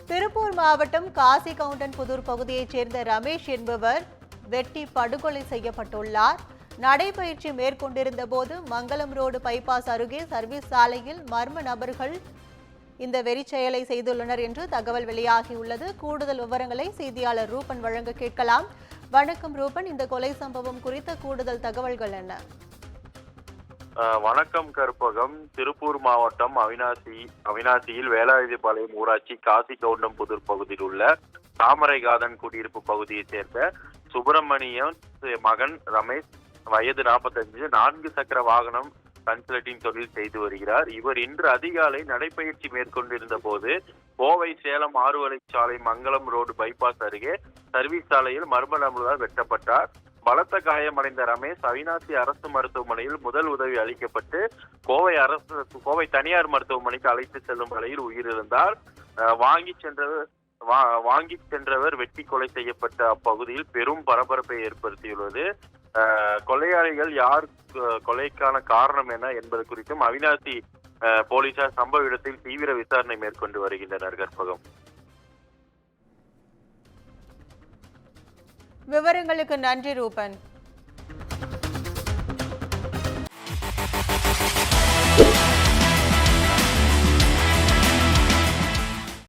திருப்பூர் மாவட்டம் காசிகவுண்டன்புதூர் பகுதியைச் சேர்ந்த ரமேஷ் என்பவர் வெட்டி படுகொலை செய்யப்பட்டுள்ளார். நடைபயிற்சி மேற்கொண்டிருந்த போது மங்கலம் ரோடு பைபாஸ் அருகே சர்வீஸ் சாலையில் மர்ம நபர்கள் இந்த வெறிச்செயலை செய்துள்ளனர் என்று தகவல் வெளியாகியுள்ளது. கூடுதல் விவரங்களை செய்தியாளர் ரூபன் வழங்க கேட்கலாம். வணக்கம் ரூபன், இந்த கொலை சம்பவம் குறித்த கூடுதல் தகவல்கள் என்ன? வணக்கம் கருப்பகம். திருப்பூர் மாவட்டம் அவினாசியில் வேலாயுதபாளையம் ஊராட்சி காசிகவுண்டன்புதூர் பகுதியில் உள்ள தாமரை கார்டன் குடியிருப்பு பகுதியைச் சேர்ந்த சுப்பிரமணியன் மகன் ரமேஷ், வயது 45, 4 சக்கர வாகனம் கன்சல்டிங் தொழில் செய்து வருகிறார். இவர் இன்று அதிகாலை நடைபயிற்சி மேற்கொண்டிருந்த போது கோவை சேலம் 6 வழிச்சாலை மங்கலம் ரோடு பைபாஸ் அருகே சர்வீஸ் சாலையில் மர்ம நபர்களால் வெட்டப்பட்டார். பலத்த காயமடைந்த ரமேஷ் அவினாசி அரசு மருத்துவமனையில் முதல் உதவி அளிக்கப்பட்டு கோவை தனியார் மருத்துவமனைக்கு அழைத்து செல்லும் வழியில் உயிரிழந்தார். வாங்கி சென்றவர் வெட்டி கொலை செய்யப்பட்ட அப்பகுதியில் பெரும் பரபரப்பை ஏற்படுத்தியுள்ளது. கொலையாளிகள் யார், கொலைக்கான காரணம் என்ன என்பது குறித்தும் அவினாசி போலீசார் சம்பவ இடத்தில் தீவிர விசாரணை மேற்கொண்டு வருகின்றனர். கற்பகம், விவரங்களுக்கு நன்றி ரூபன்.